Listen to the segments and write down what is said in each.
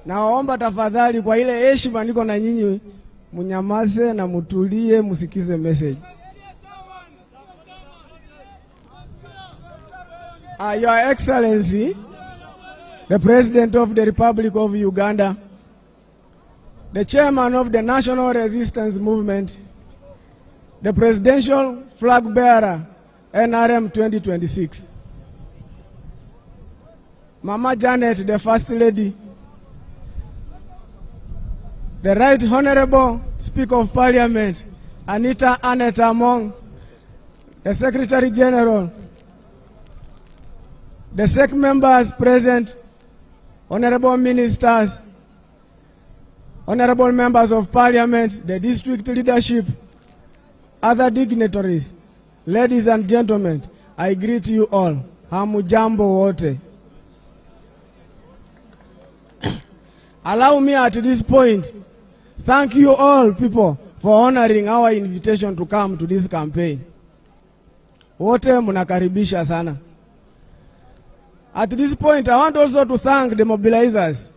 naomba tafadhali kwa ile heshima niko na nyinyi, munyamaze na mutulie, musikize message. Your Excellency, the President of the Republic of Uganda, the Chairman of the National Resistance Movement, the Presidential Flag Bearer, NRM 2026, Mama Janet, the First Lady, the Right Honorable Speaker of Parliament, Anita Annette Among, the Secretary General, the SEC members present, honorable ministers, honorable members of Parliament, the district leadership, other dignitaries, ladies and gentlemen, I greet you all. Hamujambo wote. Allow me at this point, thank you all people for honoring our invitation to come to this campaign. Wote munakaribisha sana. At this point, I want also to thank the mobilizers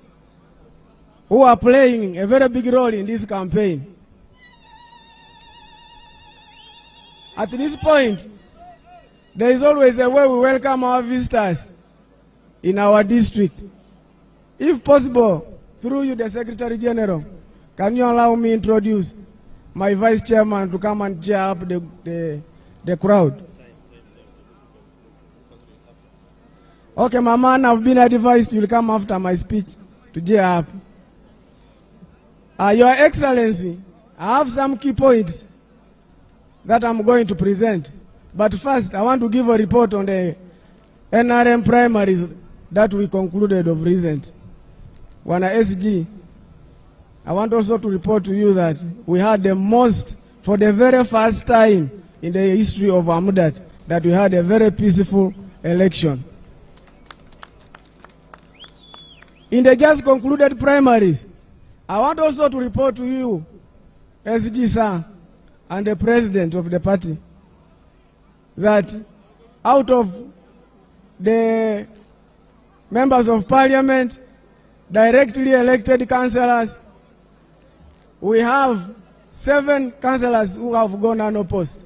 who are playing a very big role in this campaign. At this point, there is always a way we welcome our visitors in our district. If possible, through you, the Secretary General, can you allow me to introduce my Vice Chairman to come and cheer up the crowd? Okay, Mama, I've been advised you will come after my speech to cheer up. Your Excellency, I have some key points that I'm going to present. But first, I want to give a report on the NRM primaries that we concluded of recent. Wana SG, I want also to report to you that we had the most, for the very first time in the history of Amudat, that we had a very peaceful election. In the just concluded primaries, I want also to report to you, SG sir, and the president of the party, that out of the members of parliament, directly elected councillors, we have 7 councillors who have gone unopposed.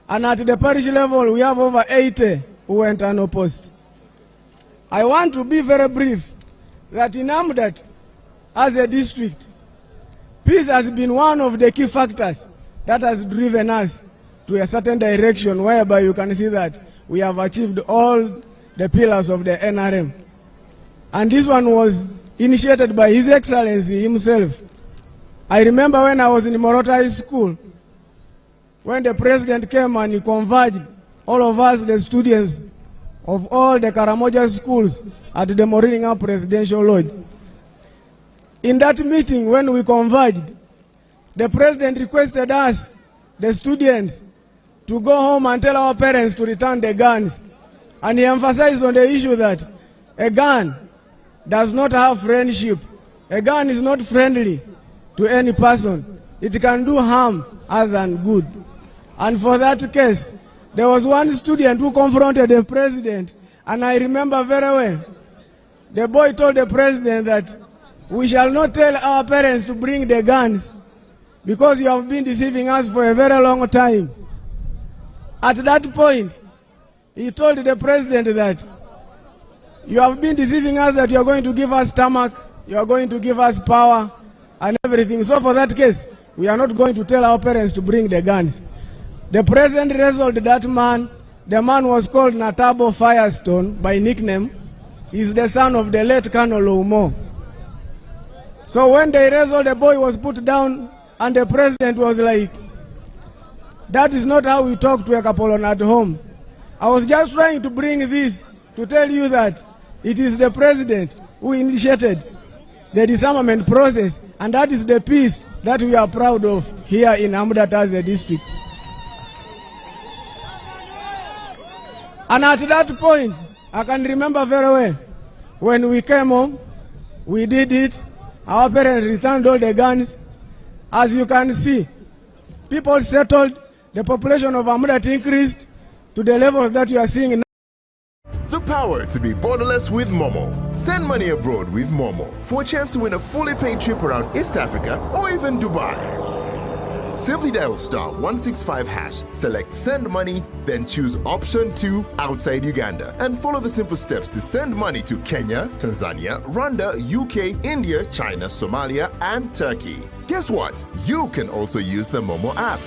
And at the parish level, we have over 80 who went unopposed. I want to be very brief that in Amudat, as a district, peace has been one of the key factors that has driven us to a certain direction whereby you can see that we have achieved all the pillars of the NRM. And this one was initiated by His Excellency himself. I remember when I was in Morota High School, when the president came and he converged all of us, the students of all the Karamoja schools at the Moringa Presidential Lodge. In that meeting, when we converged, the president requested us, the students, to go home and tell our parents to return the guns. And he emphasized on the issue that a gun does not have friendship. A gun is not friendly to any person. It can do harm other than good. And for that case, there was one student who confronted the president, and I remember very well. The boy told the president that we shall not tell our parents to bring the guns because you have been deceiving us for a very long time. At that point, he told the president that you have been deceiving us, that you are going to give us stomach, you are going to give us power and everything. So for that case, we are not going to tell our parents to bring the guns. The president wrestled that man. The man was called Natabo Firestone by nickname. He's the son of the late Colonel Oumo. So when they wrestled, the boy was put down and the president was like, that is not how we talk to a Kapolon at home. I was just trying to bring this to tell you that it is the president who initiated the disarmament process, and that is the peace that we are proud of here in Amudat as a district. And at that point, I can remember very well, when we came home, we did it, our parents returned all the guns. As you can see, people settled, the population of Amudat increased to the levels that you are seeing now. power to be borderless with Momo. Send money abroad with Momo for a chance to win a fully paid trip around East Africa or even Dubai. Simply dial *165#, select Send Money, then choose option 2 outside Uganda and follow the simple steps to send money to Kenya, Tanzania, Rwanda, UK, India, China, Somalia, and Turkey. Guess what? You can also use the Momo app.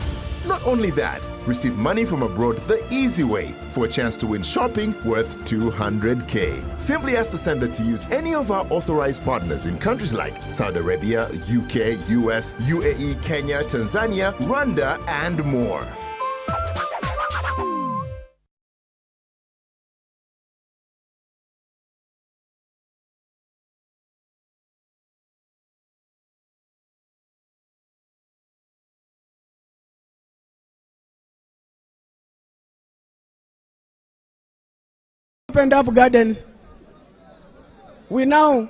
Not only that, receive money from abroad the easy way for a chance to win shopping worth 200K. Simply ask the sender to use any of our authorized partners in countries like Saudi Arabia, UK, US, UAE, Kenya, Tanzania, Rwanda, and more. Opened up gardens. We now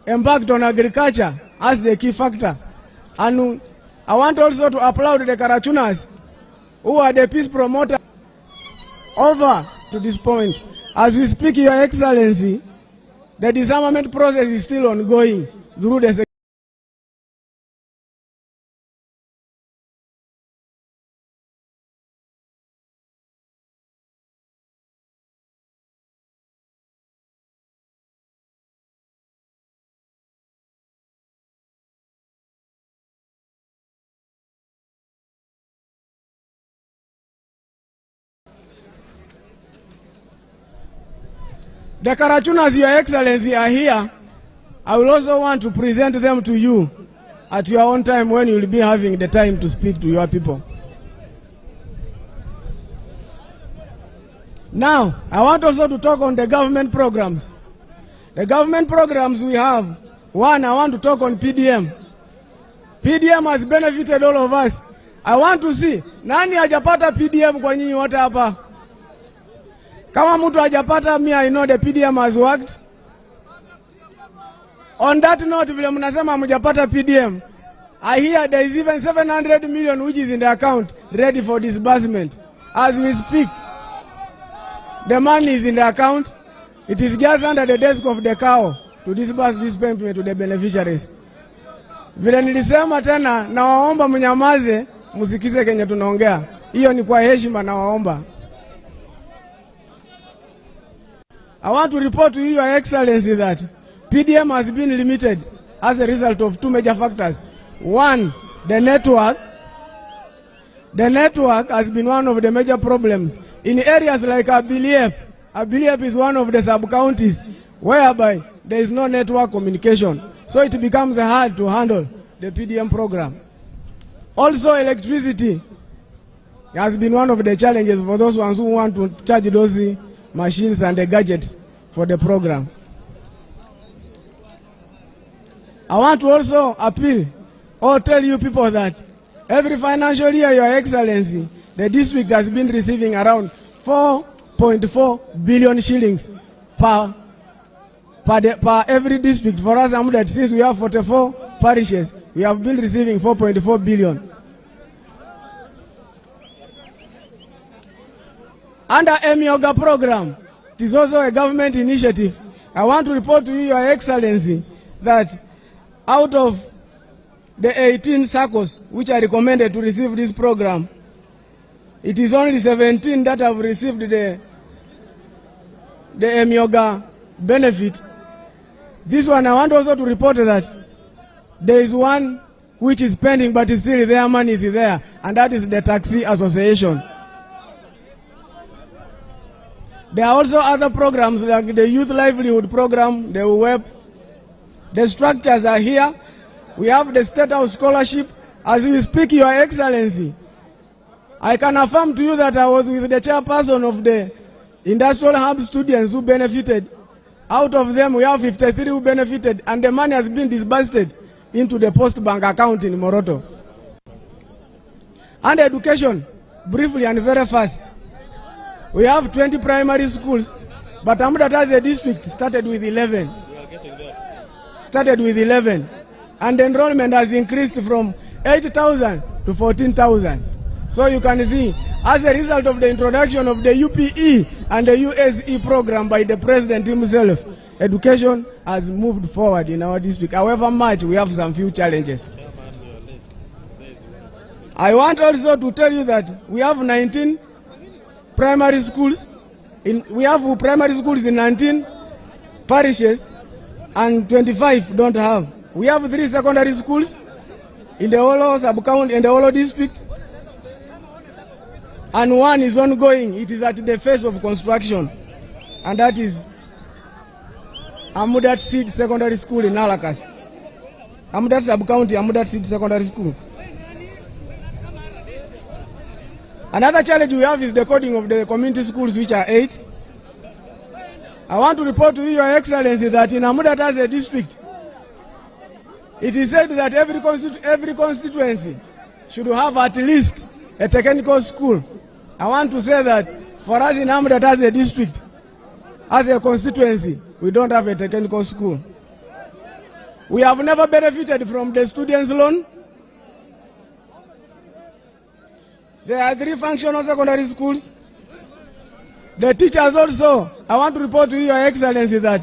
embarked on agriculture as the key factor. And I want also to applaud the Karachunas, who are the peace promoters over to this point. As we speak, Your Excellency, the disarmament process is still ongoing through the The Karachunas, Your Excellency, are here. I will also want to present them to you at your own time when you will be having the time to speak to your people. Now, I want also to talk on the government programs. The government programs we have. One, I want to talk on PDM. PDM has benefited all of us. I want to see, nani hajapata PDM kwa nyinyi wote hapa? Kama mtu hajapata, me I know the PDM has worked. On that note, vile mnasema mjapata PDM, I hear there is even 700 million which is in the account ready for disbursement. As we speak, the money is in the account. It is just under the desk of the cow to disburse this payment to the beneficiaries. Vile nilisema tena, na waomba mnyamaze, musikize kenye tunaongea. Hiyo ni kwa heshima na waomba. I want to report to you, Your Excellency, that PDM has been limited as a result of two major factors. One, the network. The network has been one of the major problems. In areas like Abiliep, Abiliep is one of the sub-counties whereby there is no network communication. So it becomes hard to handle the PDM program. Also, electricity has been one of the challenges for those ones who want to charge those machines and the gadgets for the program. I want to also appeal or tell you people that every financial year, Your Excellency, the district has been receiving around 4.4 billion shillings per every district. For us, Amudat, since we have 44 parishes, we have been receiving 4.4 billion. Under Emioga program, it is also a government initiative. I want to report to you, Your Excellency, that out of the 18 SACCOs which are recommended to receive this program, it is only 17 that have received the Emioga benefit. This one, I want also to report that there is one which is pending, but still their money is there, and that is the Taxi Association. There are also other programs like the Youth Livelihood Program, the WEB. The structures are here. We have the State House Scholarship. As we speak, Your Excellency, I can affirm to you that I was with the chairperson of the Industrial Hub students who benefited. Out of them, we have 53 who benefited, and the money has been disbursed into the Post Bank account in Moroto. And education, briefly and very fast. We have 20 primary schools, but Amudat as a district started with 11. And the enrollment has increased from 8,000 to 14,000. So you can see, as a result of the introduction of the UPE and the USE program by the president himself, education has moved forward in our district. However much, we have some few challenges. I want also to tell you that we have 19 primary schools. We have primary schools in 19 parishes and 25 don't have. We have 3 secondary schools in the Olo sub-county and the Olo district, and 1 is ongoing. It is at the phase of construction, and that is Amudat Seed Secondary School in Alakas. Amudat sub-county, Amudat Seed Secondary School. Another challenge we have is the coding of the community schools, which are 8. I want to report to you, Your Excellency, that in Amudat as a district, it is said that every constituency should have at least a technical school. I want to say that for us in Amudat as a district, as a constituency, we don't have a technical school. We have never benefited from the students' loan. There are 3 functional secondary schools. The teachers also, I want to report to you, Your Excellency, that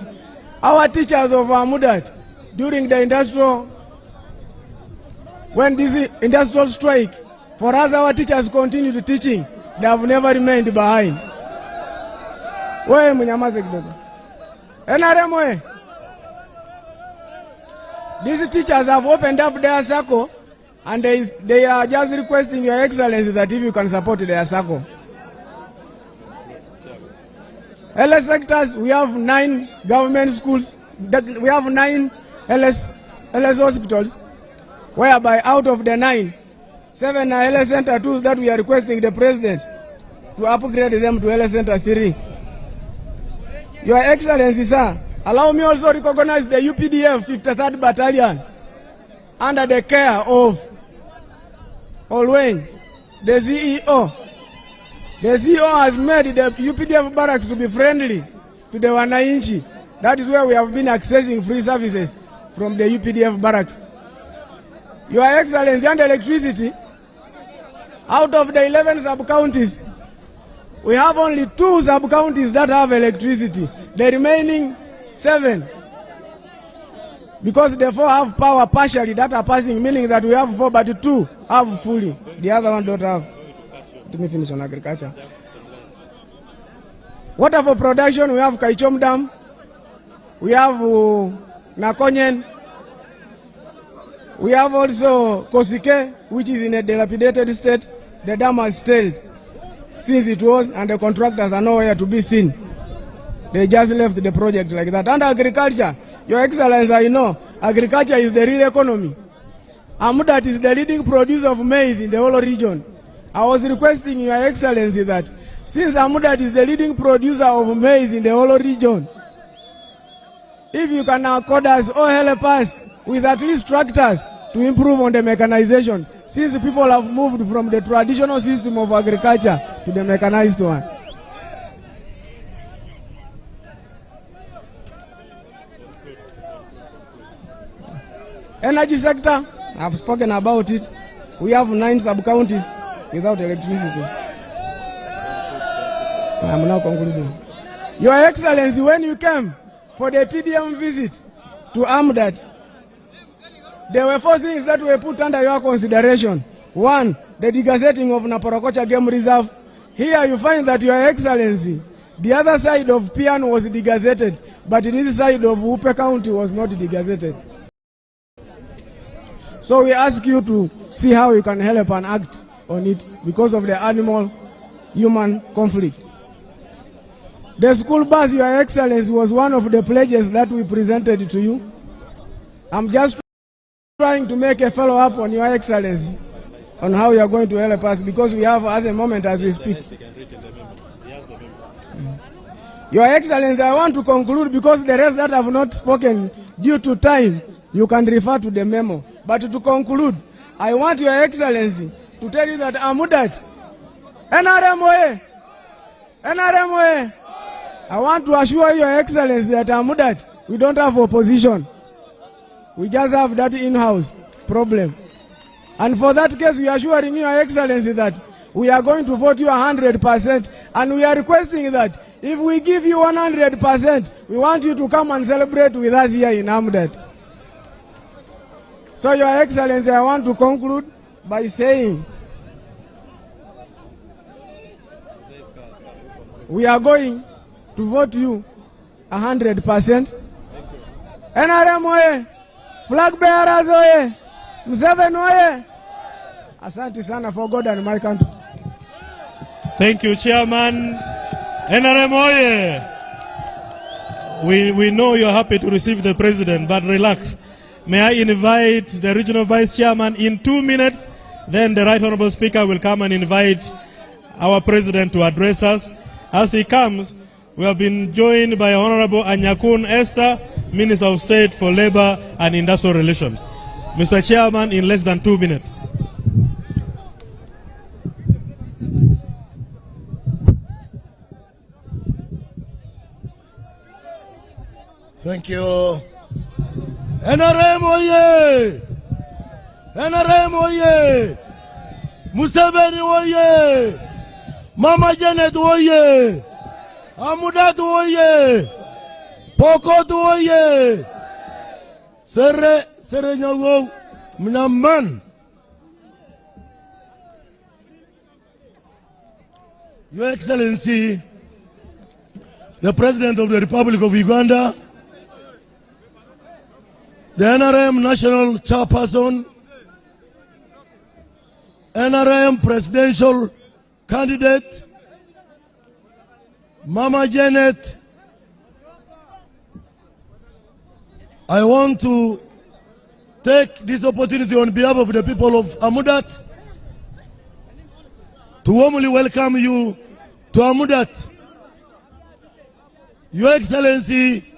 our teachers of Amudat, during the when this industrial strike, for us our teachers continued teaching. They have never remained behind. Wewe mnyamaze kidogo. NRM, these teachers have opened up their circle, and they are just requesting Your Excellency that if you can support their circle. LS sectors, we have 9 government schools. We have 9 LS hospitals, whereby out of the 9, 7 are LS Center 2s that we are requesting the president to upgrade them to LS Center 3. Your Excellency, sir, allow me also to recognize the UPDF 53rd Battalion under the care of Olwen, the CEO. The CEO has made the UPDF barracks to be friendly to the Wananchi. That is where we have been accessing free services from the UPDF barracks. Your Excellency, and electricity, out of the 11 sub-counties, we have only 2 sub-counties that have electricity. The remaining 7, because the 4 have power partially that are passing, meaning that we have 4 but 2 have fully. The other one don't have. Let me finish on agriculture. Water for production, we have Kaichom Dam, we have Nakonyen, we have also Kosike, which is in a dilapidated state. The dam has stalled since it was, and the contractors are nowhere to be seen. They just left the project like that. And agriculture, Your Excellency, I know, agriculture is the real economy. Amudat is the leading producer of maize in the whole region. I was requesting Your Excellency that since Amudat is the leading producer of maize in the whole region, if you can accord us or help us with at least tractors to improve on the mechanization, since people have moved from the traditional system of agriculture to the mechanized one. Energy sector, I've spoken about it. We have 9 sub-counties without electricity. I'm now concluding. Your Excellency, when you came for the PDM visit to Amudat, there were 4 things that were put under your consideration. 1, the degazetting of Naporokocha Game Reserve. Here you find that, Your Excellency, the other side of Pian was degazetted, but this side of Upe County was not degazetted. So we ask you to see how you can help and act on it because of the animal-human conflict. The school bus, Your Excellency, was one of the pledges that we presented to you. I'm just trying to make a follow-up on Your Excellency on how you are going to help us, because we have as a moment as we speak. Your Excellency, I want to conclude because the rest that have not spoken due to time, you can refer to the memo. But to conclude, I want Your Excellency to tell you that Amudat, NRM, I want to assure Your Excellency that Amudat, we don't have opposition. We just have that in-house problem. And for that case, we are assuring Your Excellency that we are going to vote you 100%, and we are requesting that if we give you 100%, we want you to come and celebrate with us here in Amudat. So, Your Excellency, I want to conclude by saying we are going to vote you 100%. NRM oye! Flag bearers oye! Museveni oye! Asante sana for God and my country. Thank you, Chairman. NRM oye! We know you're happy to receive the President, but relax. May I invite the Regional Vice Chairman in 2 minutes, then the Right Honorable Speaker will come and invite our President to address us. As he comes, we have been joined by Honorable Anyakun Esther, Minister of State for Labor and Industrial Relations. Mr. Chairman, in less than 2 minutes. Thank you. NRM oye! NRM oye! Museveni oye! Mama Janet oye! Amudat oye! Pokot oye! Sere nyawo mnaman. Your Excellency, the President of the Republic of Uganda, the NRM National Chairperson, NRM Presidential Candidate, Mama Janet, I want to take this opportunity on behalf of the people of Amudat to warmly welcome you to Amudat. Your Excellency,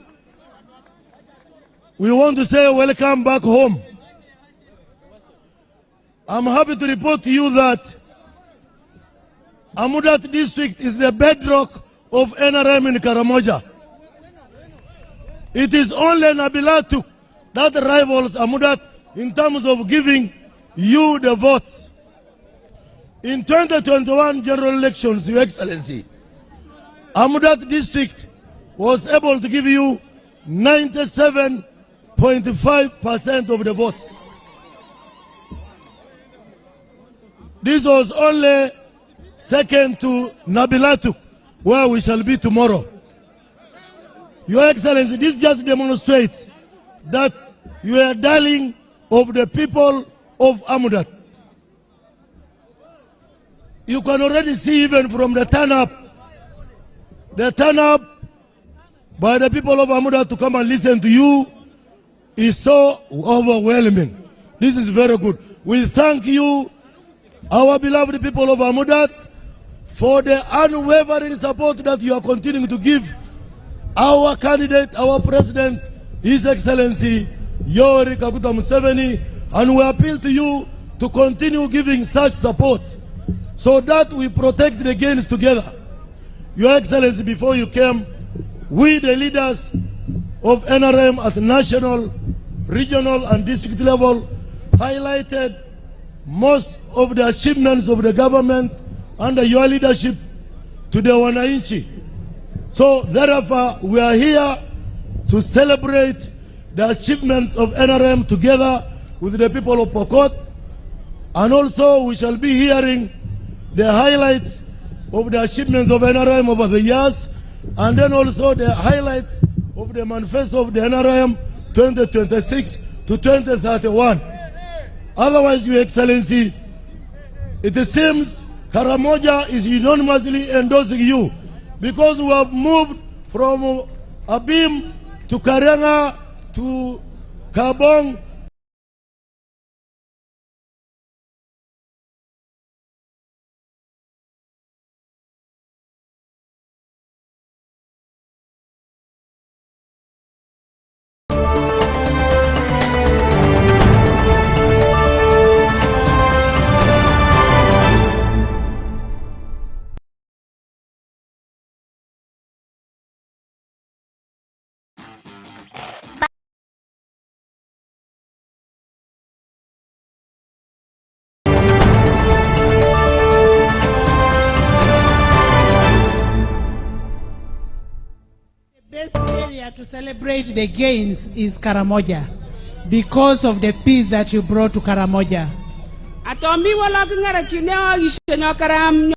we want to say welcome back home. I'm happy to report to you that Amudat district is the bedrock of NRM in Karamoja. It is only Nabilatu that rivals Amudat in terms of giving you the votes. In 2021 general elections, Your Excellency, Amudat district was able to give you 97.5% of the votes. This was only second to Nabilatu, where we shall be tomorrow. Your Excellency, this just demonstrates that you are darling of the people of Amudat. You can already see even from the turn up by the people of Amudat to come and listen to you is so overwhelming. This is very good. We thank you, our beloved people of Amudat, for the unwavering support that you are continuing to give our candidate, our president, His Excellency Yoweri Kaguta Museveni, and we appeal to you to continue giving such support so that we protect the gains together. Your Excellency, before you came, we the leaders of NRM at national, regional and district level highlighted most of the achievements of the government under your leadership to the wananchi. So therefore, we are here to celebrate the achievements of NRM together with the people of Pokot, and also we shall be hearing the highlights of the achievements of NRM over the years, and then also the highlights of the manifesto of the NRM 2026 to 2031. Otherwise, Your Excellency, it seems Karamoja is unanimously endorsing you, because we have moved from Abim to Karenga to Kabong here to celebrate the gains is Karamoja, because of the peace that you brought to Karamoja. Atomi wala kingara kineo ishenyo karam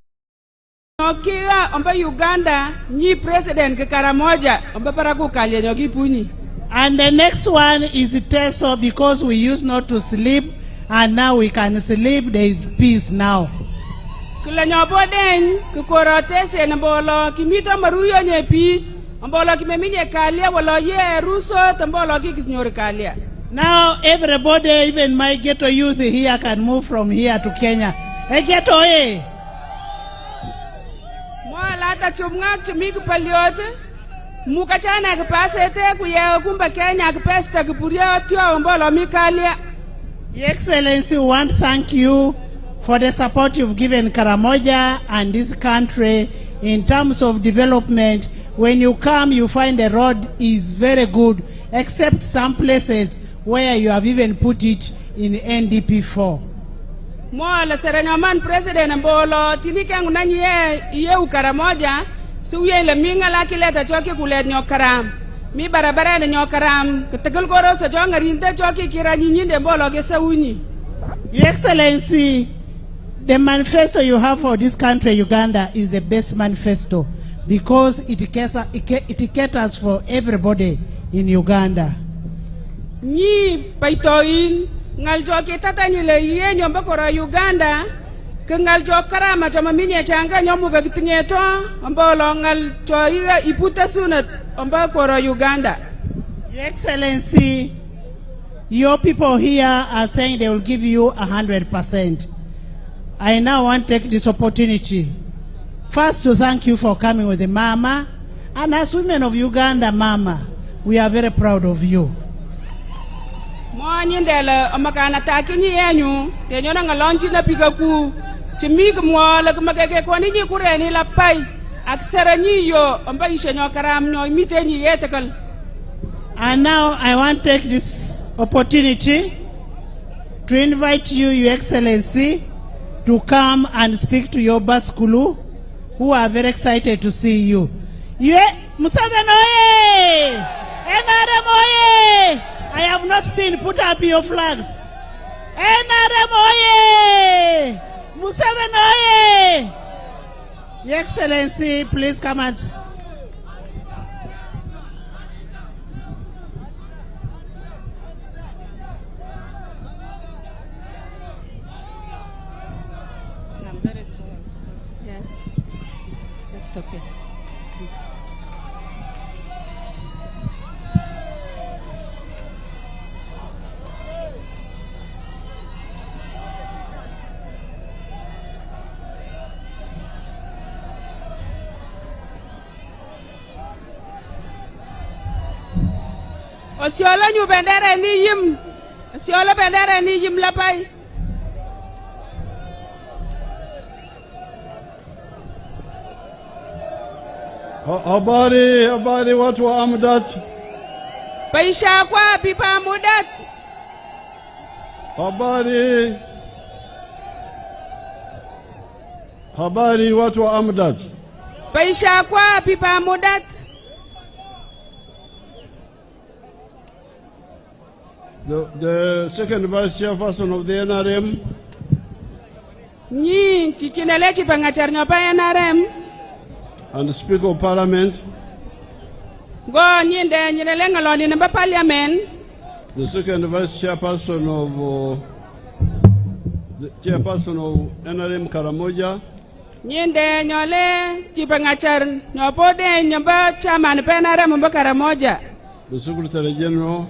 nyokia omba Uganda ni president ke Karamoja omba paraku kalye nyoki puni. And the next one is Teso, because we used not to sleep and now we can sleep. There is peace now. Kila nyoboden kukorote se nambolo kimito maruyo nyepi ambolo kimeminye kalia wala ye ruso tambolo kikisnyori kalia. Now everybody, even my ghetto youth here, can move from here to Kenya. Hey ghetto, eh? Mwalata chumngak chumiku paliote mukachana kipasete kuya kumba Kenya kipesta kipuria tio ambolo mikalia. Your Excellency, we want to thank you for the support you've given Karamoja and this country in terms of development. When you come, you find the road is very good, except some places where you have even put it in NDP4. Mwala serenyoman president mbolo tinika ngunanyi ye Karamoja suye le minga laki leta choki kulet nyokaram. Mi barabara ne nyokaram ketegel goro sa jonga rinde choki kiranyi nyinde mbolo gesa uni. Your Excellency, the manifesto you have for this country, Uganda, is the best manifesto because it caters for everybody in Uganda. Ni paitoin ngal choki tata nyile ye nyomba kora Uganda ke ngal chokara ma chama minye changa nyomuga kitinyeto ambolo ngal choiga iputa sunat amba kora Uganda. Your Excellency, your people here are saying they will give you 100%. I now want to take this opportunity first to thank you for coming with the Mama, and as women of Uganda, Mama, we are very proud of you. Mwanyindela amakana takinyi yenyu tenyona ngalonchi na pikaku chimig mwala kumakeke kwa ninyi kureni la pai aksara nyiyo amba ishenyo karam nyo imitenyi yetekal. And now I want to take this opportunity to invite you, Your Excellency, to come and speak to your Baskulu, who are very excited to see you. Museveni oye! NRM oye! I have not seen, put up your flags. NRM oye! Museveni oye! Your Excellency, please come and... It's okay. Osiola nyu bendera ni yim. Osiola bendera ni yim lapai. Habari watu wa Amudat. Paisha kwa pipa Amudat. Habari watu wa Amudat. Paisha kwa pipa Amudat. The second vice chairperson of the NRM. Ni chichinele chipangachar nyopa NRM. And the Speaker of Parliament. Go nyinde nyinele ngaloni namba parliament. The second vice chairperson of NRM Karamoja. Nyinde nyole chipangachar nyopode nyamba chairman NRM mba Karamoja. The Secretary General.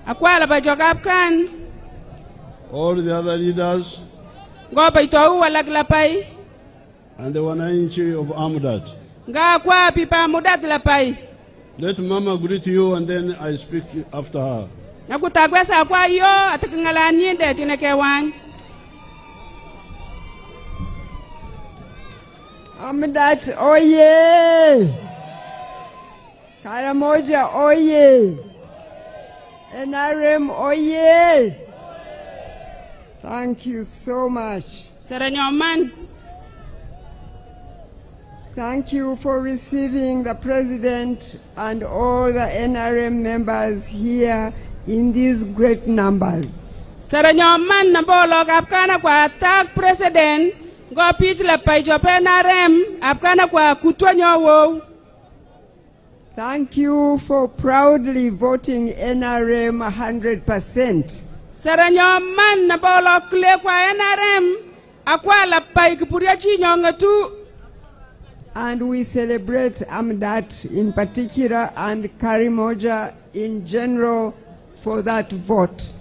Akwala bajokap kan. All the other leaders. Go baito walaglapai. And the wananchi of Amudat. Nga kwa pipa Amudat lapai. Let Mama greet you and then I speak after her. Nakutagwesa kwa yo atakangala nyinde tineke wan. Amudat oye! Karamoja oye! NRM oye! Thank you so much. Serenyoman. Thank you for receiving the President and all the NRM members here in these great numbers. Saranyoman nambolo kapkana kwa tag President go pitch la paijo NRM apkana kwa kutwanyo wo. Thank you for proudly voting NRM 100%. Saranyoman nambolo kule kwa NRM akwa la pai kupuria chinyongatu. And we celebrate Amudat in particular and Karimoja in general for that vote.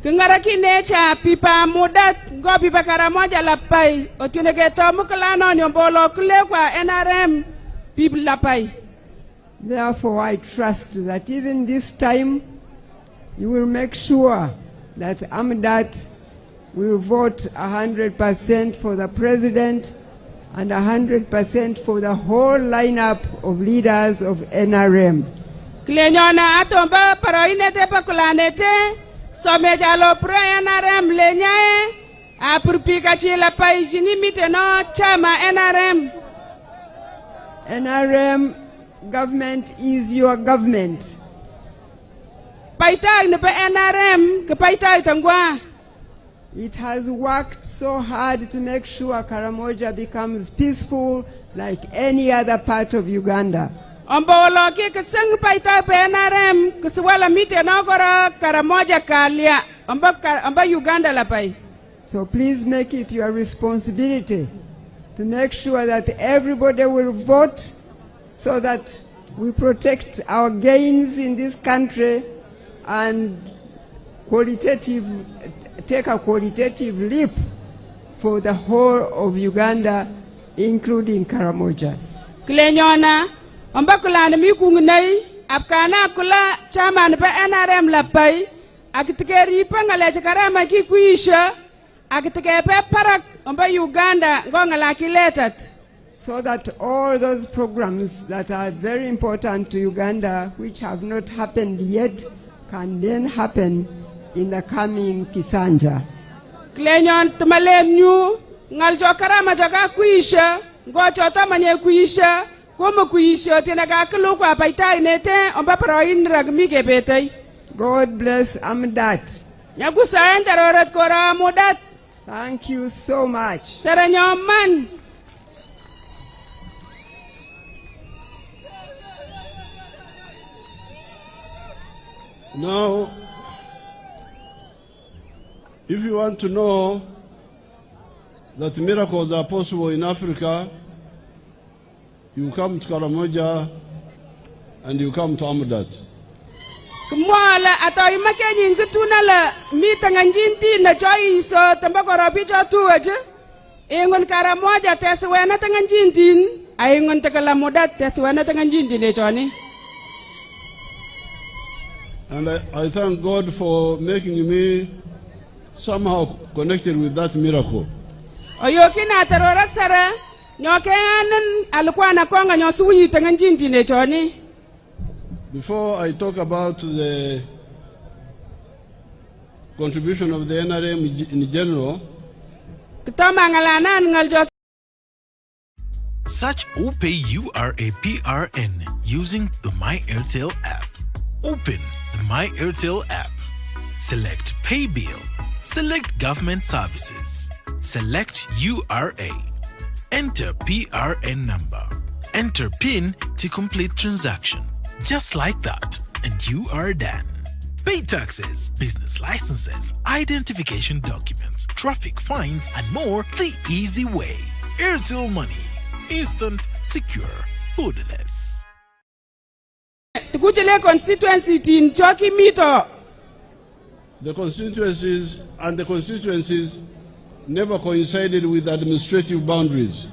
Kingaraki necha pipa Amudat go pipa Karamoja la pai otineke tomuklano nyombolo kule kwa NRM people la pai. Therefore, I trust that even this time you will make sure that Amudat will vote 100% for the President and 100% for the whole lineup of leaders of NRM. Klenyona atomba paroinete pakulanete somejalo pro NRM lenyae apurpika chila paijini miteno chama NRM. NRM government is your government. Paita nepe NRM ke paita itangwa. It has worked so hard to make sure Karamoja becomes peaceful like any other part of Uganda. Ombolo ki keseng paita pe NRM keswala mite nogoro Karamoja kalia amba Uganda la pai. So please make it your responsibility to make sure that everybody will vote so that we protect our gains in this country and take a qualitative leap for the whole of Uganda, including Karamoja. Klenyona, amba kulana mi kungunai, apkana kula chama pa NRM la pai, akitikeri pangale chakarama ki kuisha, akitikepe parak amba Uganda ngongala kiletat. So that all those programs that are very important to Uganda, which have not happened yet, can then happen in the coming Kisanja. Klenyon tumalem nyu ngal jokarama joka kuisha ngocho tamanye kuisha komo kuisha tenaga kulu kwa paita inete omba paroin ragmige betai. God bless Amudat. Nyagusa endarorat kora Amudat. Thank you so much. Saranyoman. Now, if you want to know that miracles are possible in Africa, you come to Karamoja and you come to Amudat. Kumwala atoi makenyi ngituna la mitanganjinti na choi so tambakoro picho tuwaje. Ingon Karamoja teswena tanganjintin, aingon takala Amudat teswena tanganjintin echoni. And I thank God for making me somehow connected with that miracle. Oyokina tarora sara nyokeanan alikuwa na konga nyosuyi tanganjinti nechoni. Before I talk about the contribution of the NRM in general, Search OPay URAPRN using the My Airtel app. Open the My Airtel app. Select Pay Bill. Select Government Services. Select URA. Enter PRN number. Enter PIN to complete transaction. Just like that, and you are done. Pay taxes, business licenses, identification documents, traffic fines, and more the easy way. Airtel Money. Instant, secure, borderless. Tukujele constituency tin choki mito. the constituencies never coincided with administrative boundaries.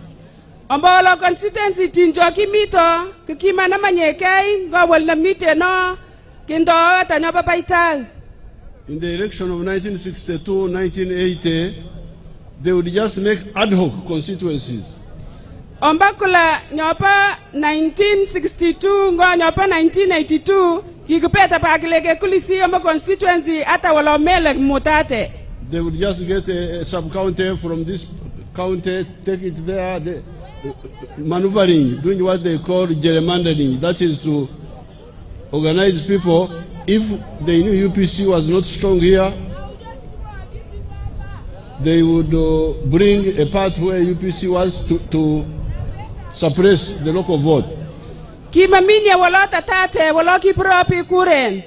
Ombolo constituency tin choki mito kikima na manyekai ngawal na mite no kindo tanyoba paital. In the election of 1962-1980, they would just make ad hoc constituencies. Ombakula nyopa 1962 ngo nyopa 1982 kikupeta pakileke kulisi omba constituency ata wala mele mutate. They would just get a sub-county from this county, take it there. maneuvering, doing what they call gerrymandering. That is to organize people. If they knew UPC was not strong here, they would bring a part where UPC was to suppress the local vote. Kimaminya walota tate waloki propi kuren.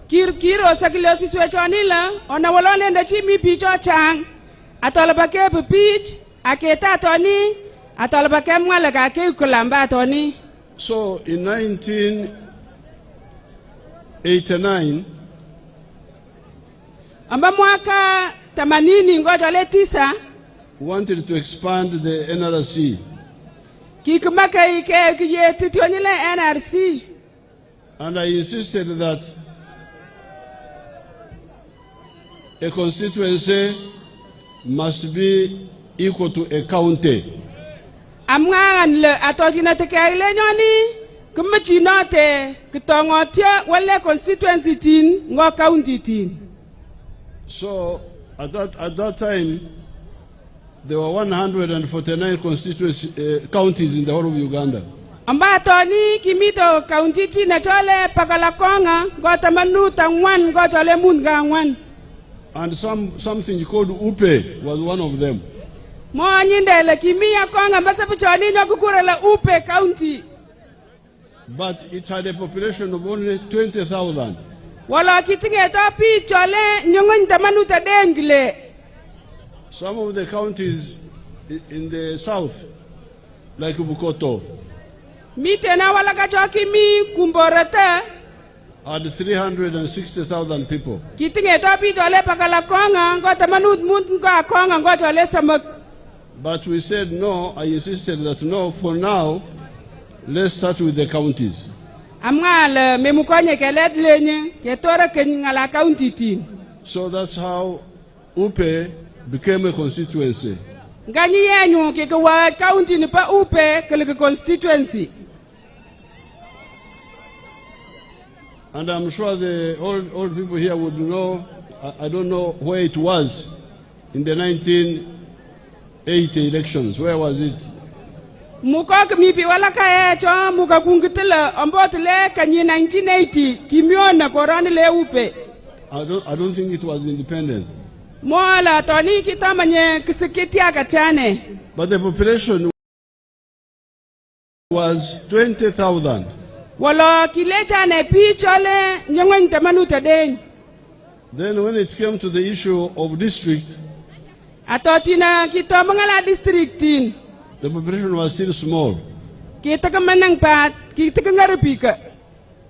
Kiro sakilo siswechonila ona walone nda chimi picho chang. Atolabake pich aketa toni atolabake mwala kake kulamba toni. So in 1989, amba mwaka 80 ngojole 9 wanted to expand the NRC. Kikmaka ike kiye titonyile NRC. And I insisted that a constituency must be equal to a county. Amngan le atojina tekaile nyoni kumachinote kitongotia wale constituency tin ngo county tin. So at that time there were 149 counties in the whole of Uganda. Amba toni kimito county tin na chole pakalakonga ngo tamanu tangwan ngo chole munga ngwan. And something called Upe was one of them. Mo nyindele kimia konga mbasapu choni nyokukurela Upe county. But it had a population of only 20,000. Wala kitinge topi chole nyongon tamanu tadengle. Some of the counties in the south, like Bukoto, Mitena wala kachoki mi kumborata had 360,000 people. kitinge topi chole pakalakonga ngo tamanu munga konga ngo chole samak. But we said no. I insisted that no, for now, let's start with the counties. Amngal memukonye kelet lenye ketora kenyala county tin. So that's how Upe became a constituency. Ganyi yenyu kekwa county ni pa Upe keleke constituency. And I'm sure the old people here would know. I don't know where it was in the 1980 elections. Where was it? Mukok mipi wala kae cho mukakungitele ambotele kanyi 1980 kimiona korani le Upe. I don't think it was independent. Mola toni kitamanye kisikitia kachane. But the population was 20,000. Wala kilechane pichole nyongwen tamanu tadeng. Then when it came to the issue of districts, Atotina kitomangala districtin. the population was still small. Kita kemenang pat, kita kengarupika.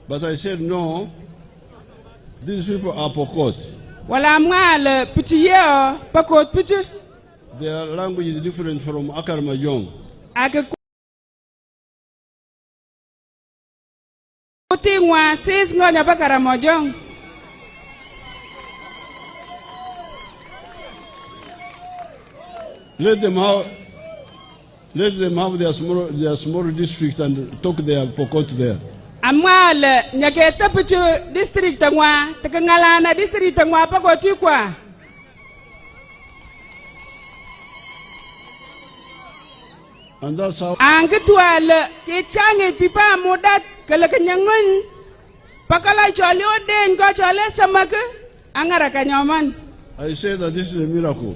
But I said no, these people are Pokot. Wala mngale pichiyo pakot pichi. Their language is different from Akar Majong. Ake kuti ngwa sis ngonya pakara mojong. Let them have their small district and talk their Pokot there. Amwale nyaketa pichi district ngwa tekengalana district ngwa pakoti kwa. And that's how Angitwale kichange pipa Amudat kelekenyangun pakala chole oden go chole samak angara kanyoman. I say that this is a miracle.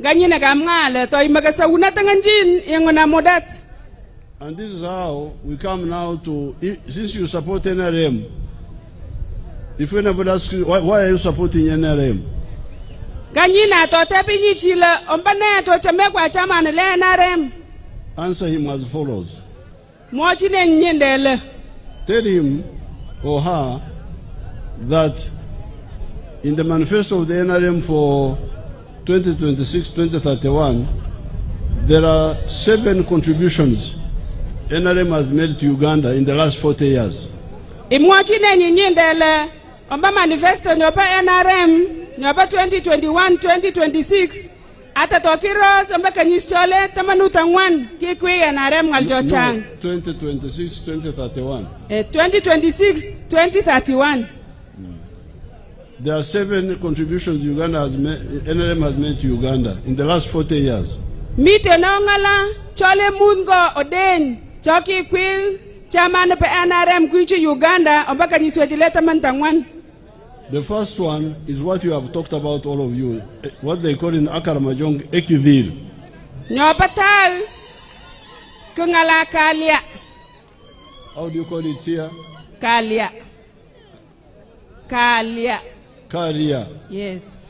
Ganyina kamngale to imagasa una tanganjin yengona Amudat. And this is how we come now to, since you support NRM, if anybody asks you, why are you supporting NRM? Ganyina to tepi nyichile ombane to chamekwa chama ne NRM. Answer him as follows. Mochine nyendele. Tell him or her that in the manifesto of the NRM for 2026-2031, there are 7 contributions NRM has made to Uganda in the last 40 years. Mochine nyendele omba manifesto nyopa NRM nyopa 2021-2026 ata tokiro samba kanyisole tamanuta ngwan kikwe NRM ngaljochang. 2026-2031. 2026-2031. There are 7 contributions NRM has made to Uganda in the last 40 years. Mite na ngala chole mungo oden choki kwil chairman pe NRM kuichi Uganda ombaka niswejileta mantangwan. The first one is what you have talked about, all of you, what they call in Akaramajong Ekivil. Nyopatal kungala kalia. How do you call it here? Kalia. Kalia. Kalia. Yes.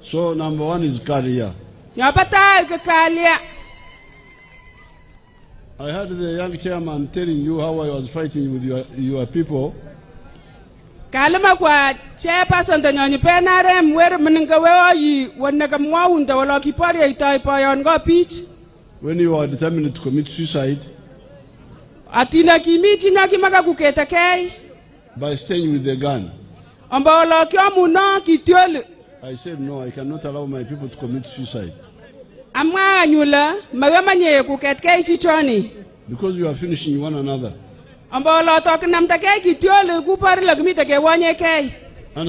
So number one is Kalia. Nyopatal kalia. I heard the young chairman telling you how I was fighting with your people. Kalama kwa chairperson to nyonyi penarem wer mninga wewa yi wonaka mwaunta wala kipari itai payon go pitch. When you are determined to commit suicide. Atina kimiti na kimaka kuketa kei. By staying with the gun. Amba wala kiomu na kitiole. I said no, I cannot allow my people to commit suicide. Amma nyula magama nye kuket kei chichoni. Because you are finishing one another. And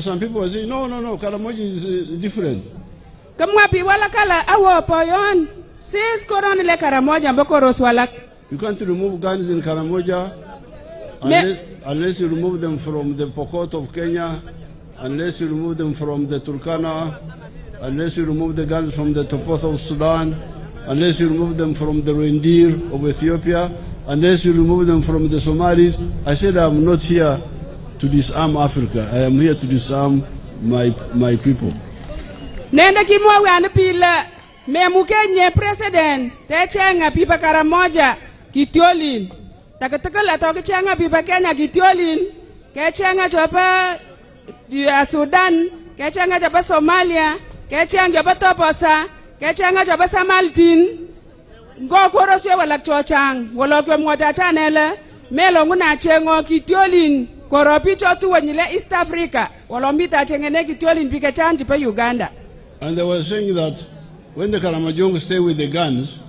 some people are saying, no, Karamoja is different. You can't remove guns in Karamoja unless you remove them from the Pokot of Kenya, unless you remove them from the Turkana, unless you remove the guns from the Topoth of Sudan, unless you remove them from the reindeer of Ethiopia, unless you remove them from the Somalis. I said I'm not here to disarm Africa. I am here to disarm my people. Nenda kimwa wana pila me mukenye president te chenga pipa Karamoja kitiolin takatakala toke chenga pipa Kenya kitiolin ke chenga chopa Sudan ke chenga chopa Somalia ke chenga chopa Toposa ke chenga chopa Samaltin go koroswe wala chochang wala kwa mwata chanele melo nguna chengo kitiolin koropi chotu wanyile East Africa wala mbita chengene kitiolin pika chanji pa Uganda. And they were saying that when the Karamajong stay with the guns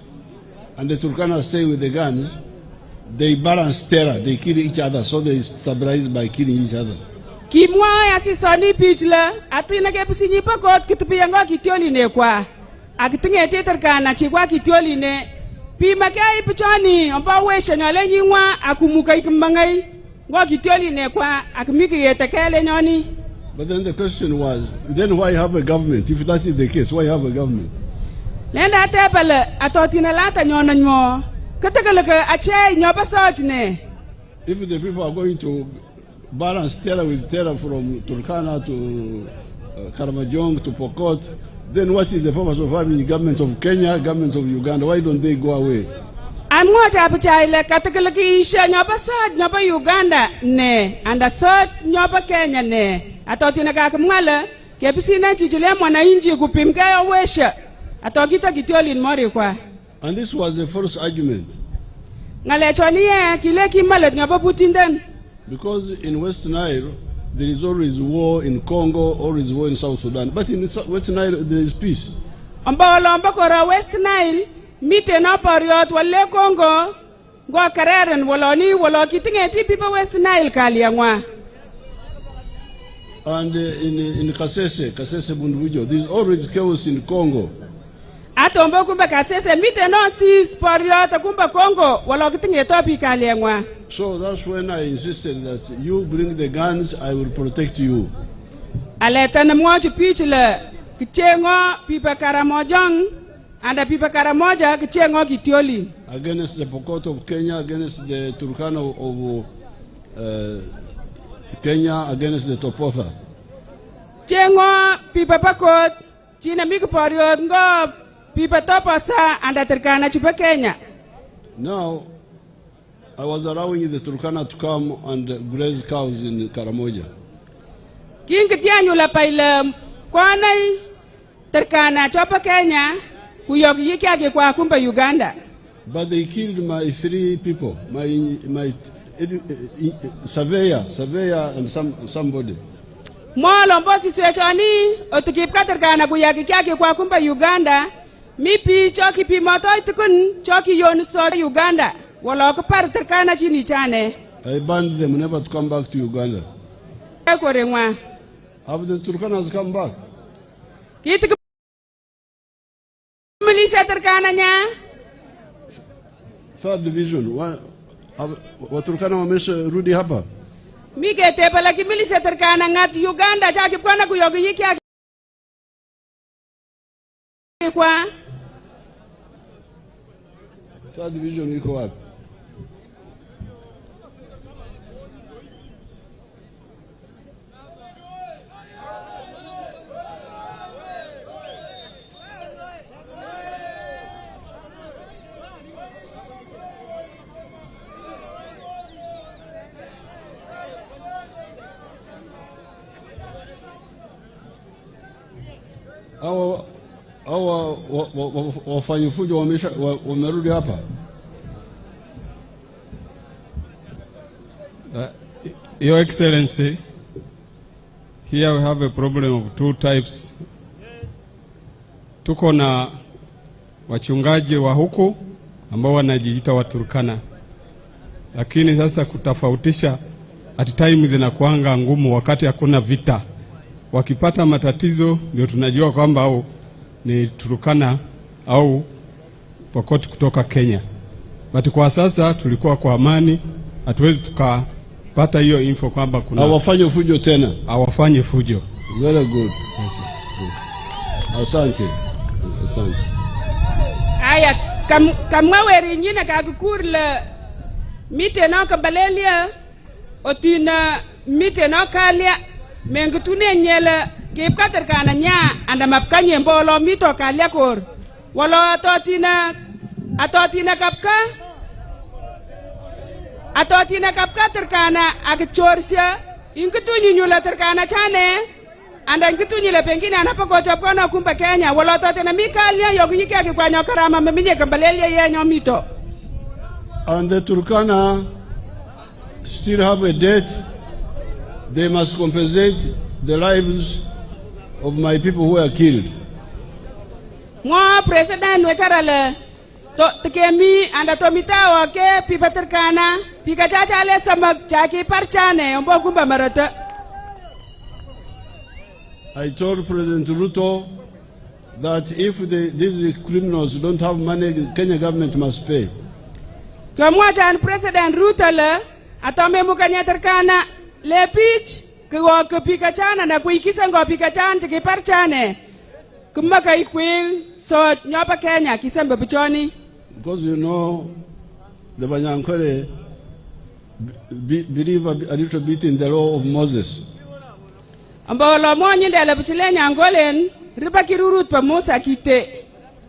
and the Turkana stay with the guns, they balance terror, they kill each other, so they stabilize by killing each other. Kimwa ya sisoni pichla atina ke pusinyi pakot kitupiyango kitiolin kwa akitinge Turkana chikwa kitiolin pima kai pichoni ompa wesha nyale nyingwa akumuka ikimbangai ngo kitiolin kwa akimiki yetekele nyoni. But then the question was, then why have a government? If that is the case, why have a government? Lenda tepele atotina lata nyona nyo katakalaka ache nyoba sojne. If the people are going to balance terror with terror from Turkana to Karamajong to Pokot, then what is the purpose of having the government of Kenya, government of Uganda? Why don't they go away? Anmoja apichaile katakalaki isha nyoba soj nyoba Uganda ne anda soj nyoba Kenya ne. Atotina kakamwala kepisina chichule mwana inji kupimka wesha atokita kitiolin mori kwa. And this was the first argument. Ngale choniye kile kimalet nyoba Putindan. Because in West Nile there is always war, in Congo always war, in South Sudan, but in West Nile there is peace. Omba kora West Nile mite na pariot wale Congo go kareren woloni wolo kitingeti people West Nile kaliangwa. And in Kasese Bundubujo, there is always chaos in Congo. Atomba kumba Kasese mite no sis pariota kumba Congo wala kitinge topi kaliangwa. So that's when I insisted that you bring the guns, I will protect you. Aleta na mwachi pichile kichengo pipa Karamojong anda pipa Karamoja kichengo kitioli. Against the Pokot of Kenya, against the Turkana of Kenya, against the Topotha. Chengo pipa Pakot china miku pariot ngo pipa Toposa anda Turkana chipa Kenya. Now, I was allowing the Turkana to come and graze cows in Karamoja. Kinkitianyu la paile kwanai Turkana chopa Kenya kuyogi yiki kwa kumba Uganda. But they killed my 3 people, my surveyor and somebody. Mwalo mbosi swechoni otukipka Turkana kuyaki kwa kumba Uganda. Mipi choki pi moto itukun choki yonso Uganda. Wala kupar Turkana chini chane. I banned them never to come back to Uganda. Have the Turkanas come back? Militia Turkana nya Third division. Waturkana wamesharudi hapa. Mike tepala kimilisha Turkana ngat Uganda chaki kwana kuyogi yiki kwa. Third division iko wapi? Hawa wafanya fujo wamerudi hapa. Your Excellency, here we have a problem of two types. Tuko na wachungaji wa huku ambao wanajiita Waturkana, lakini sasa kutofautisha at times zinakuanga ngumu wakati hakuna vita. Wakipata matatizo ndio tunajua kwamba au ni Turkana au Pokot kutoka Kenya. But kwa sasa tulikuwa kwa amani, hatuwezi tukapata hiyo info kwamba kuna hawafanye fujo tena. Hawafanye fujo. Very good. Yes, good. Asante. Asante. Aya kamwaweri nyine kakukurle mite no kabalelia otina mite no kalia mengutune nyele kip Turkana nya anda mapkanye mbolo mito kalia kor walo atotina kapka Turkana akichorsya inkutunyi nyula Turkana chane anda inkutunyi le pengine anapokocha pwana kumba Kenya walo atotina mikalia yogi yiki akikwanya karama meminye kambalelia yenyo mito. And the Turkana still have a debt. They must compensate the lives of my people who were killed. Mwa President wetarale to tekemi anda tomita oke pipa Turkana pika chacha le samak chaki parchane ombo kumba marata. I told President Ruto that if these criminals don't have money, the Kenya government must pay. Kamwa chan President Ruto le atome mukanya Turkana le pitch kwa kupika chana na kuikisa ngo pika chan tiki parchane kumaka ikwi so nyopa Kenya kisembe pichoni. Because you know the Banyankore believe a little bit in the law of Moses. Ambolo monyi ndele pichile nyangolen riba kirurut pa Musa kite.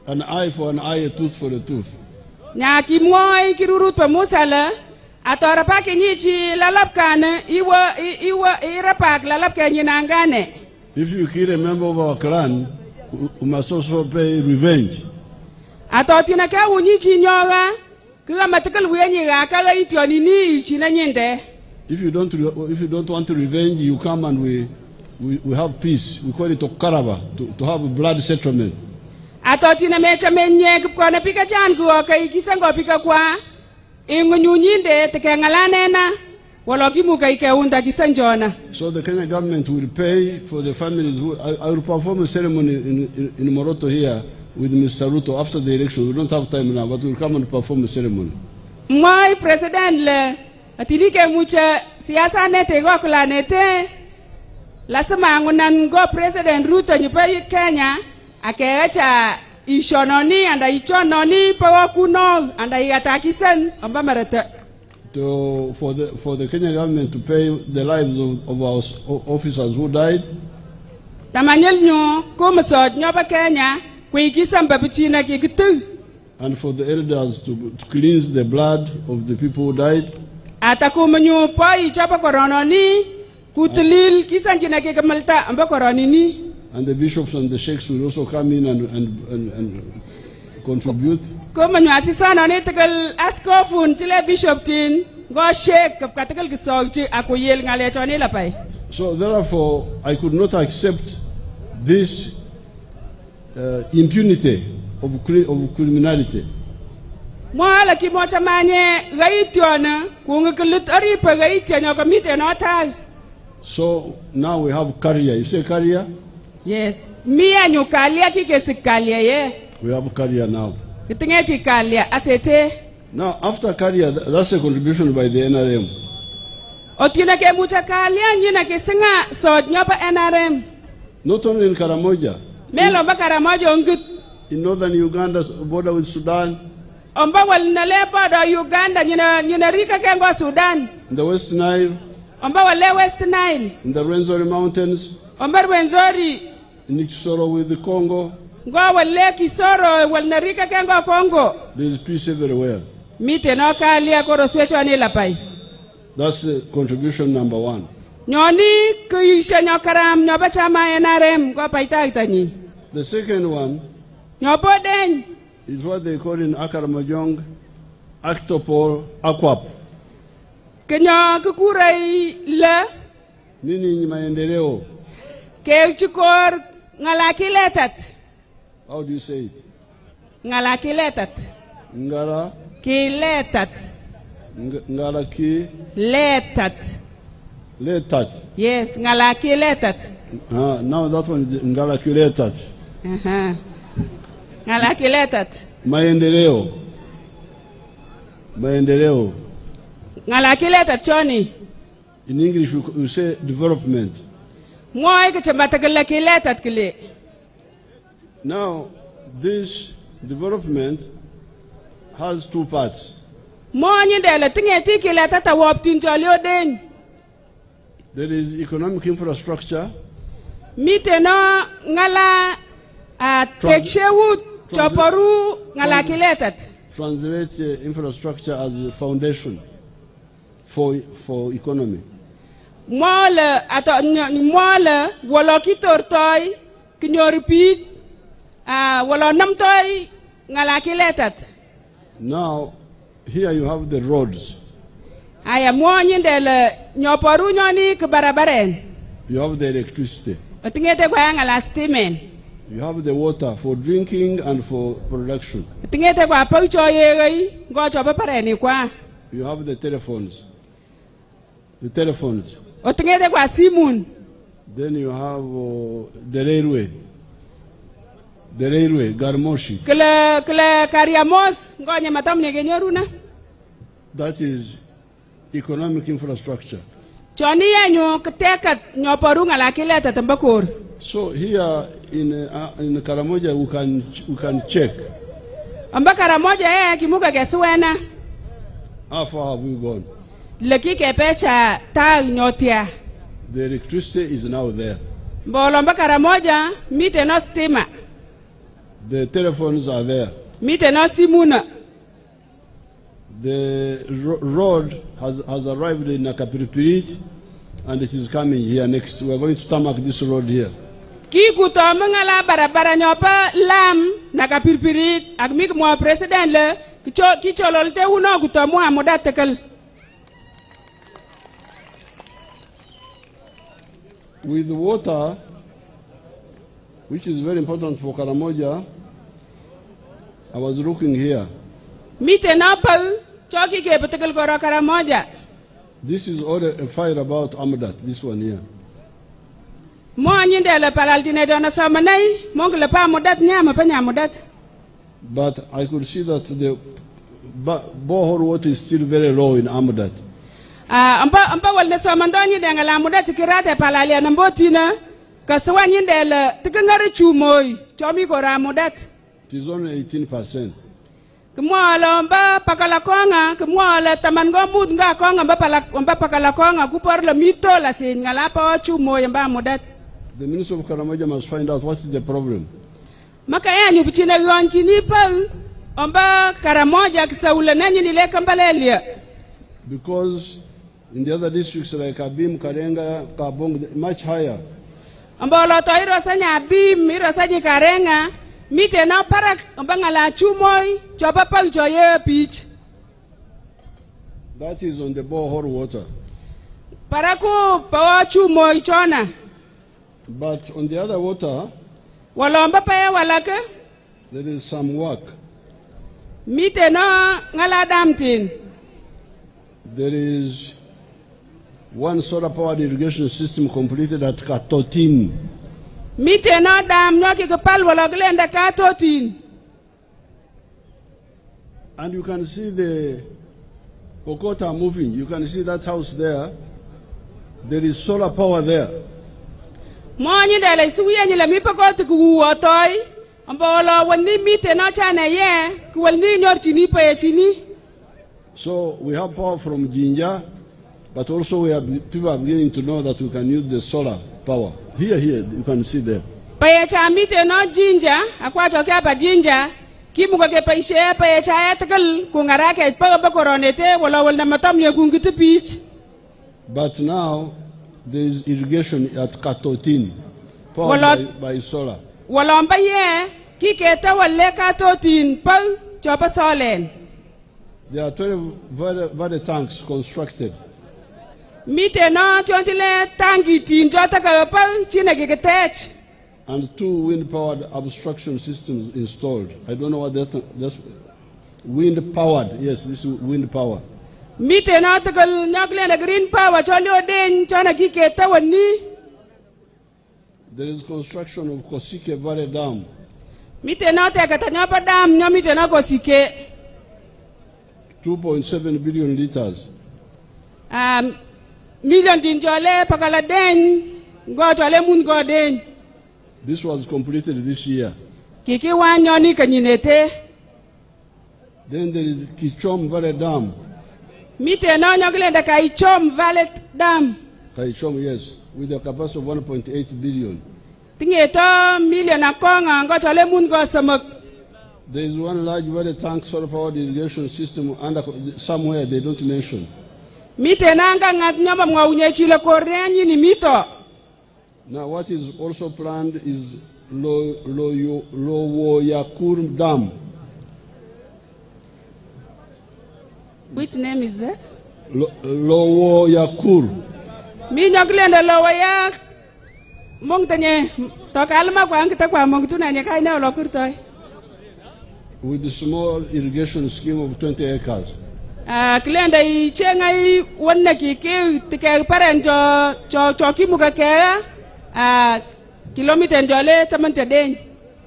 An eye for an eye, a tooth for a tooth. Nya kimwoi kirurut pa Musa le atora pa kenyichi lalap kane iwa irapak lalap kenyi nangane. If you kill a member of our clan, we must also pay revenge. Atotina ka unyichi nyoga kuga matikal wenyi ga kala itioni ni china nyende. If you don't want revenge, you come and we have peace. We call it Okaraba, to have a blood settlement. Atotina mecha menye kupkona pika chan kuwa kai kisango pika kwa ingunyunyinde tekengalane na walokimu kai keunda kisanjona. So the Kenya government will pay for the families who I will perform a ceremony in Moroto here with Mr. Ruto after the election. We don't have time now, but we'll come and perform a ceremony. My president le atilike mucha siasa nete go kula nete lasema ngunan go President Ruto nyipe Kenya akeacha ishononi anda ichononi pawa kuno anda igatakisen amba marata. For the Kenya government to pay the lives of our officers who died. Tamanyel nyo kumasod nyoba Kenya kuikisa mbabichina kikitu. And for the elders to cleanse the blood of the people who died. Atakumanyo pa ichapa korononi kutulil kisanjina kikamalta amba koronini. And the bishops and the sheikhs will also come in and contribute. Kumanyo asisana ne takal askofun chile bishop tin go sheikh katakal kisogchi akuyel ngale choni lapai. So therefore I could not accept this impunity of criminality. Mwala kimocha manye gaitiona kungukulut aripa gaitiona kamite notal. So now we have career. You say career? Yes. Mia nyukalia kikesikalia ye. We have career now. Kitingeti kalia asete. Now, after career, that's a contribution by the NRM. Otina ke mucha kalia nyina ke singa sod nyopa NRM. Not only in Karamoja. Melo ba Karamoja ongit. In northern Uganda, border with Sudan. Omba wal nale border Uganda nyina rika kengo Sudan. In the West Nile. Omba wale West Nile. In the Rwenzori Mountains. Omba Rwenzori. In Kisoro with the Congo. Go wale Kisoro wal narika kengo Congo. There is peace everywhere. Mite no kalia koro swecho anila pai. That's contribution number one. Nyoni kuisha nyokaram nyoba chama NRM go paita itani. The second one Nyobodeng is what they call in Akaramojong Actopol Aquap. Kenyo kukurai le Nini maendeleo. ke chikor ngalakiletat. How do you say it? Ngalakiletat. Ngara Kiletat. Ngara ki letat. Letat. Yes, ngalakiletat. Now that one is ngalakiletat. Ngalakiletat. Maendeleo. Maendeleo. Ngalakiletat choni. In English you say development. Moy ke chambatakiletat kile. Now this development has two parts. Monyi dele tingeti kiletata woptin jolio den. There is economic infrastructure. Miteno ngala tekshewu choporu ngala kiletat. Translate infrastructure as a foundation for economy. Mole wolokitortoy kinyoripit wolonamtoy ngala kiletat. Now here you have the roads. Aya monyi dele nyoporu nyoni ke barabaren. You have the electricity. Otingete kwa ngala stimen. You have the water for drinking and for production. Otingete kwa paucho yegi ngo chobe pareni kwa. You have the telephones. The telephones. Otingete kwa simun. Then you have the railway. The railway, Garmoshi. Kle kariamos ngo nyamatam nyegenyoruna. That is economic infrastructure. Choni yenyu ketekat nyoporu ngala kileta tambakor. So here in Karamoja we can check. Amba Karamoja kimuka keswena. How far have we gone? Leki kepecha tal nyotia. The electricity is now there. Mbolo amba Karamoja mite no stima. The telephones are there. Mite no simuna. The road has arrived in Nakapiripirit and it is coming here next. We are going to tarmac this road here. Ki kutomo ngala barabara nyopa lam Nakapiripirit akmik mo president le kichololte uno kutomo Amudat tekel. With water, which is very important for Karamoja, I was looking here. Mite na pau choki ke betekel goro Karamoja. This is all a file about Amudat, this one here. Mo anyinde le palaltine dona samanai mongle pa Amudat nyama pa Amudat. But I could see that the borehole water is still very low in Amudat. Amba walne samandoni dengala Amudat kirate palali anambotina kaswa nyinde le tikangari chumoy chomi goro Amudat. It is only 18%. Kemwala mba pakalakonga kemwala tamango mud nga konga mba pakalakonga kuparla mito la sin ngala pa chumo mba Amudat. The Minister of Karamoja must find out what is the problem. Maka yanyu bichina yonchini pa mba Karamoja kisaula nanyi nile kambalelia. Because in the other districts like Abim, Karenga, Kabong, much higher. Mba loto iro sanya Abim, iro sanya Karenga. Mite na parak mbangala chumoy choba pa choye pitch. That is on the borehole water. Paraku pa chumoy chona. But on the other water, walomba pa walaka, there is some work. Mite na ngala damtin. There is one solar powered irrigation system completed at Katotin. Mite na dam nyoki kapal wala glenda Katotin. And you can see the Kokota moving. You can see that house there. There is solar power there. Money de la suya ni la mi Pokot ku otoi. Ambolo wani mite no chane ye ku wani nyor chini pa chini. So we have power from Jinja, but also people are beginning to know that we can use the solar power. Here, you can see there. Pa cha mite no Jinja, akwa chokia pa Jinja. Kimu ke paishe pa cha etakal ku ngarake pa ba koronete wala wala matam ye ku ngitu beach. But now there is irrigation at Katotin, powered by solar. Walomba ye ki keta wale Katotin pa chopa solen. There are 12 very tanks constructed. Mite no chontile tangi tin jota ka pa chine ke tech. And 2 wind-powered obstruction systems installed. I don't know what that's wind-powered. Yes, this is wind power. Mite na tagal nyakle na green power cholio den chana kiketa wani. There is construction of Kosike Valley Dam. Mite na tekata nyapa dam nyamite na Kosike. 2.7 billion liters. Million din jole pakala den go jole mun go den. This was completed this year. Kiki wanyoni kanyinete. Then there is Kichom Valley Dam. Mite na nyakle da Kaichom Valley Dam. Kaichom, yes, with a capacity of 1.8 billion. Tingeto million akonga go jole mun go samak. There is one large very tank solar powered irrigation system under somewhere they don't mention. Mite na nga ngat nyama mwaunye chile korenyi ni mito. Now what is also planned is Lowoyakur Dam. Which name is that? Lowoyakur. Mi nyoklenda Lowoyak mong tanye to kalma kwa ngita kwa mong tunanya kai na lokurtoy. With a small irrigation scheme of 20 acres. Klenda I chenga I wanna kike tike parenjo choki muka kaya kilometer njole tamante den.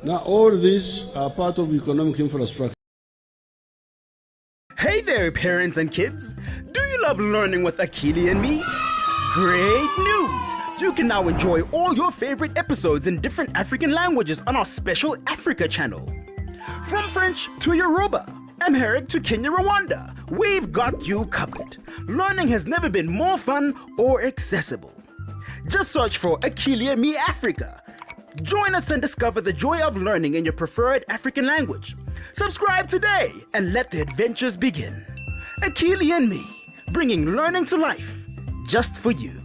Now all these are part of economic infrastructure. Hey there, parents and kids. Do you love learning with Akili and me? Great news! You can now enjoy all your favorite episodes in different African languages on our special Africa channel. From French to Yoruba, Amharic to Kenya, Rwanda, we've got you covered. Learning has never been more fun or accessible. Just search for Akili and Me Africa. Join us and discover the joy of learning in your preferred African language. Subscribe today and let the adventures begin. Akili and Me, bringing learning to life just for you.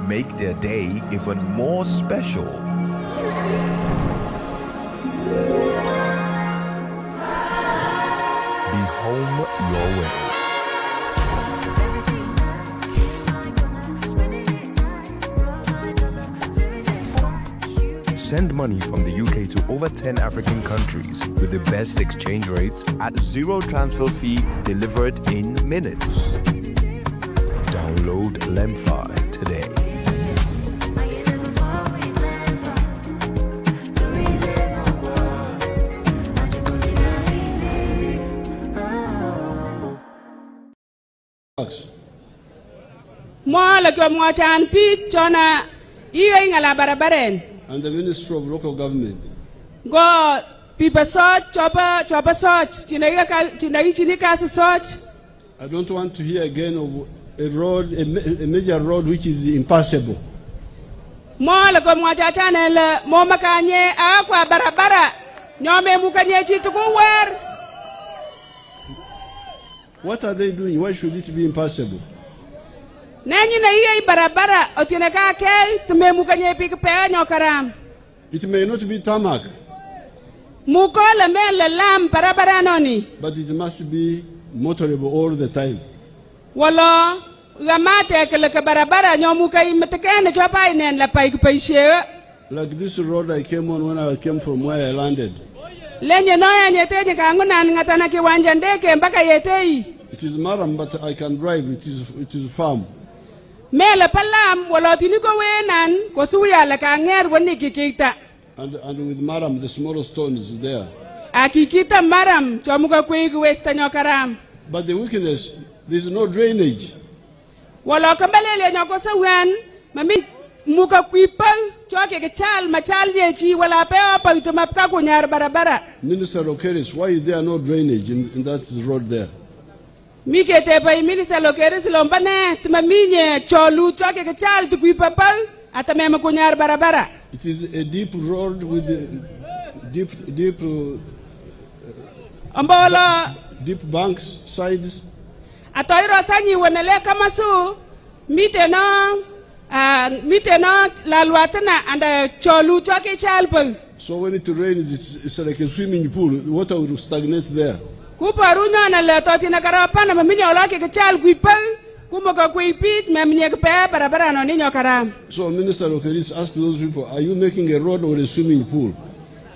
Make their day even more special. Be home your way. Send money from the UK to over 10 African countries with the best exchange rates at zero transfer fee, delivered in minutes. Download Lemfi today. Mo la kwa mo chan pi chona iwe ngala barabaren. And the Ministry of Local Government. Go pipa sort chopa sort chinika sort. I don't want to hear again of a road, a major road which is impassable. Mo la kwa mo chana la mo makanye akwa barabara nyome mukanye chitu kuwer. What are they doing? Why should it be impassable? Nanyi na iya barabara otinaka ke tumemukanye pikipea nyokaram. It may not be tarmac. Mukola mele lam barabara noni. But it must be motorable all the time. Wala gamate kele ke barabara nyomuka imetekene chopa inen la pai kupaishe. Like this road I came on when I came from where I landed. Lenye noya nyete ni kanguna ngatana kiwanja ndege mpaka yetei. It is Maram, but I can drive. It is farm. Mele palam walotini ko wenan ko suya la kanger woni kikita. And with Maram, the small stone is there. Akikita Maram chomuka kwe westa nyokaram. But the weakness, there is no drainage. Walo kambelele nyoko sawan mami muka kwipa choke ke chal machal yechi wala peo pa itumapka kunyar barabara. Minister Okeris, why is there no drainage in that road there? Mike te pa Minister Okeris lombane tmaminye cholu choke ke chal tukwipa pa atamema kunyar barabara. It is a deep road with deep banks, sides. Atoiro sanyi wenele kama su miteno la luatana and cholu choke chalpa. So when it rains, it's like a swimming pool. The water will stagnate there. Kuparunya na le totina karapana maminyo lake ke chal kuipa kumoka kuipit maminye kepe barabara no ninyo karam. So Minister Okeris asked those people, are you making a road or a swimming pool?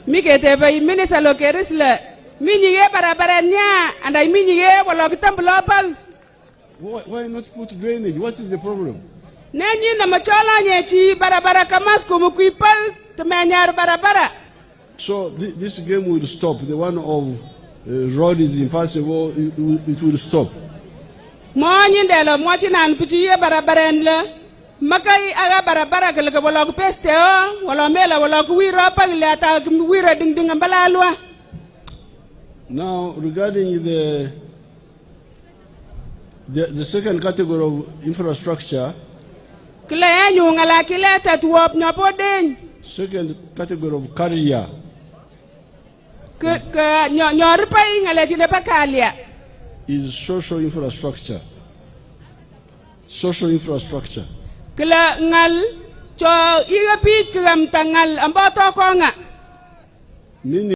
Mike te pa Minister Okeris le minye barabara nya and I minye wala kitambulopa. Why not put drainage? What is the problem? Nenyi na machola nyechi barabara kamas kumukuipa tumanyar barabara. So this game will stop. The one of road is impassable. It will stop. Monyi ndelo mochi nan pichiye barabara nle makai aga barabara kele wala kupeste o wala mela wala kuwiro pa ile ata kuwiro ding ambalalwa. Now regarding the second category of infrastructure, second category of career is social infrastructure. Social infrastructure. Meaning